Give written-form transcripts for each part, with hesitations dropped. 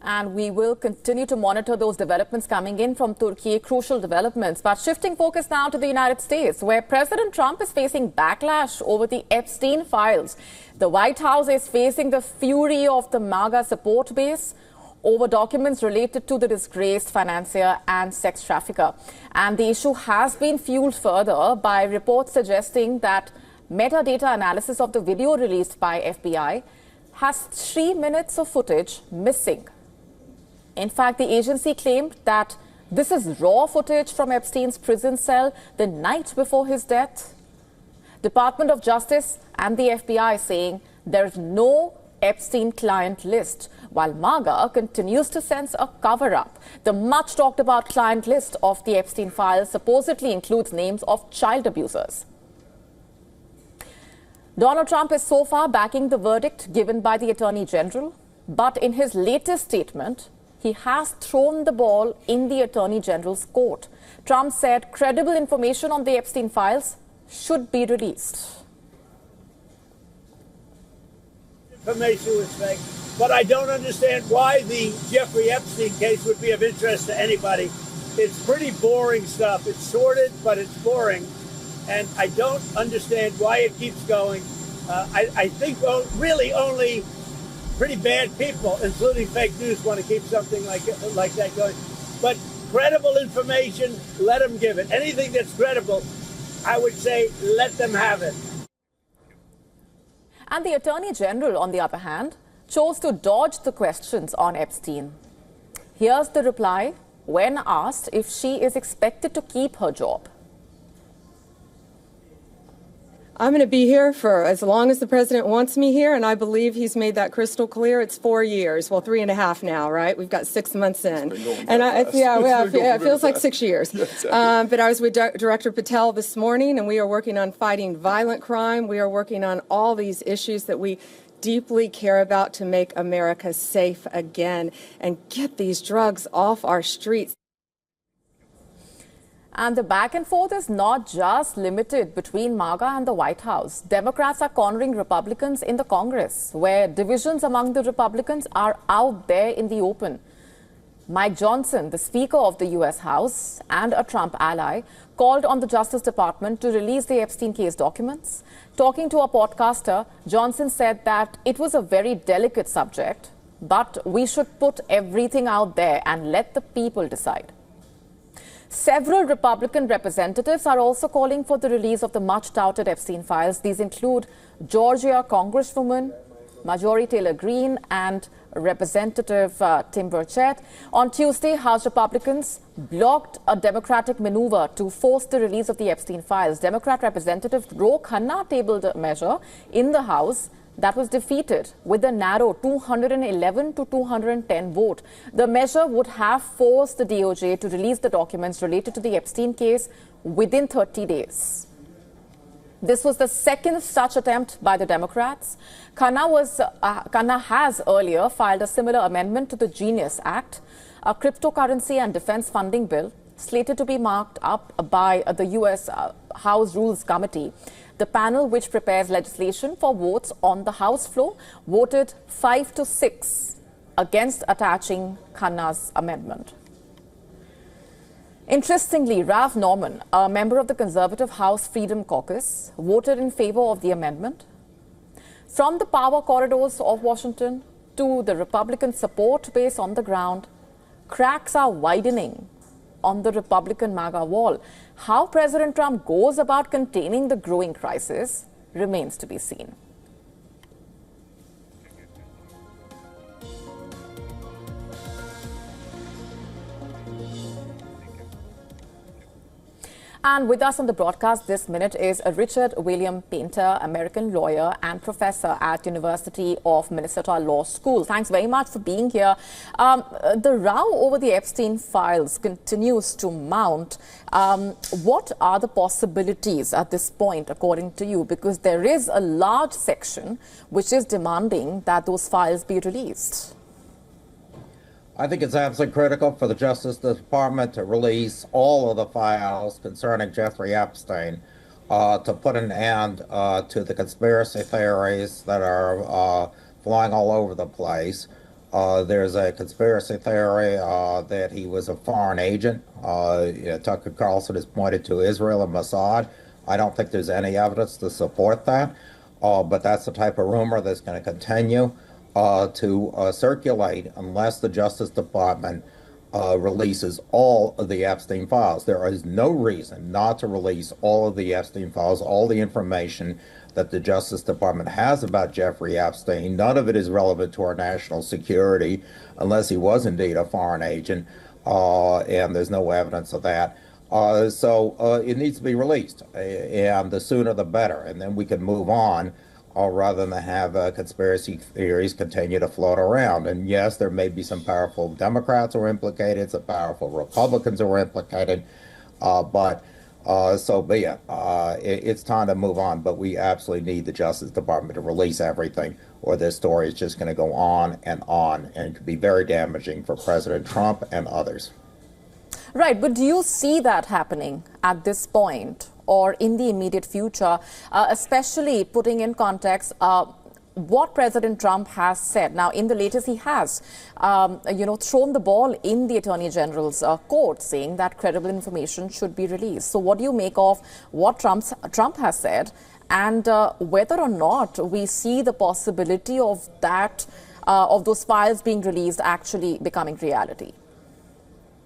And we will continue to monitor those developments coming in from Turkey, crucial developments. But shifting focus now to the United States, where President Trump is facing backlash over the Epstein files. The White House is facing the fury of the Maga support base over documents related to the disgraced financier and sex trafficker. And the issue has been fueled further by reports suggesting that metadata analysis of the video released by FBI has 3 minutes of footage missing. In fact, the agency claimed that this is raw footage from Epstein's prison cell the night before his death. Department of Justice and the FBI saying there is no Epstein client list, while Maga continues to sense a cover-up. The much talked about client list of the Epstein files supposedly includes names of child abusers. Donald Trump is so far backing the verdict given by the Attorney General, but in his latest statement, he has thrown the ball in the Attorney General's court. Trump said credible information on the Epstein files should be released. Information was fake, but I don't understand why the Jeffrey Epstein case would be of interest to anybody. It's pretty boring stuff. It's sordid, but it's boring. And I don't understand why it keeps going. I think really only pretty bad people, including fake news, want to keep something like that going. But credible information, let them give it. Anything that's credible, I would say, let them have it. And the Attorney General, on the other hand, chose to dodge the questions on Epstein. Here's the reply when asked if she is expected to keep her job. I'm going to be here for as long as the president wants me here, and I believe he's made that crystal clear. It's 4 years, well, 3.5 now, right? We've got 6 months in, and it feels like 6 years. But I was with Director Patel this morning, and we are working on fighting violent crime. We are working on all these issues that we deeply care about to make America safe again and get these drugs off our streets. And the back and forth is not just limited between Maga and the White House. Democrats are cornering Republicans in the Congress, where divisions among the Republicans are out there in the open. Mike Johnson, the Speaker of the U.S. House and a Trump ally, called on the Justice Department to release the Epstein case documents. Talking to a podcaster, Johnson said that it was a very delicate subject, but we should put everything out there and let the people decide. Several Republican representatives are also calling for the release of the much-touted Epstein files. These include Georgia Congresswoman Marjorie Taylor Greene and Representative Tim Burchett. On Tuesday, House Republicans blocked a Democratic maneuver to force the release of the Epstein files. Democrat Representative Ro Khanna tabled a measure in the House that was defeated with a narrow 211 to 210 vote. The measure would have forced the DOJ to release the documents related to the Epstein case within 30 days. This was the second such attempt by the Democrats. Khanna has earlier filed a similar amendment to the Genius Act, a cryptocurrency and defense funding bill slated to be marked up by the U.S. House Rules Committee. The panel, which prepares legislation for votes on the House floor, voted 5-6 against attaching Khanna's amendment. Interestingly, Ralph Norman, a member of the conservative House Freedom Caucus, voted in favor of the amendment. From the power corridors of Washington to the Republican support base on the ground, cracks are widening on the Republican MAGA wall. How President Trump goes about containing the growing crisis remains to be seen. And with us on the broadcast this minute is Richard William Painter, American lawyer and professor at University of Minnesota Law School. Thanks very much for being here. The row over the Epstein files continues to mount. What are the possibilities at this point, according to you? Because there is a large section which is demanding that those files be released. I think it's absolutely critical for the Justice Department to release all of the files concerning Jeffrey Epstein to put an end to the conspiracy theories that are flying all over the place. There's a conspiracy theory that he was a foreign agent. Tucker Carlson has pointed to Israel and Mossad. I don't think there's any evidence to support that, but that's the type of rumor that's going to continue to circulate unless the Justice Department releases all of the Epstein files. There is no reason not to release all of the Epstein files, all the information that the Justice Department has about Jeffrey Epstein. None of it is relevant to our national security unless he was indeed a foreign agent, and there's no evidence of that. So it needs to be released, and the sooner the better, and then we can move on rather than have conspiracy theories continue to float around. And yes, there may be some powerful Democrats who are implicated, some powerful Republicans who are implicated, but so be it. It's time to move on, but we absolutely need the Justice Department to release everything, or this story is just going to go on, and it could be very damaging for President Trump and others. Right, but do you see that happening at this point or in the immediate future, especially putting in context what President Trump has said? Now, in the latest, he has, thrown the ball in the Attorney General's court, saying that credible information should be released. So what do you make of what Trump has said, and whether or not we see the possibility of that, of those files being released actually becoming reality?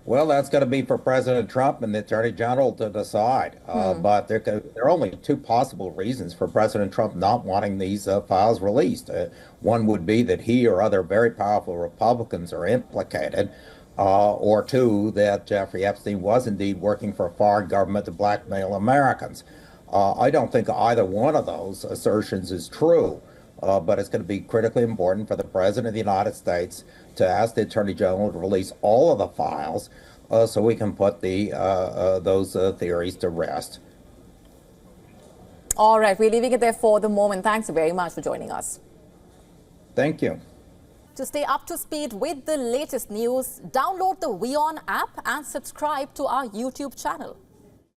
Well, that's going to be for President Trump and the Attorney General to decide. But there are only two possible reasons for President Trump not wanting these files released. One would be that he or other very powerful Republicans are implicated, or two, that Jeffrey Epstein was indeed working for a foreign government to blackmail Americans. I don't think either one of those assertions is true. But it's going to be critically important for the President of the United States to ask the Attorney General to release all of the files so we can put those theories to rest. All right, we're leaving it there for the moment. Thanks very much for joining us. Thank you. To stay up to speed with the latest news, download the WION app and subscribe to our YouTube channel.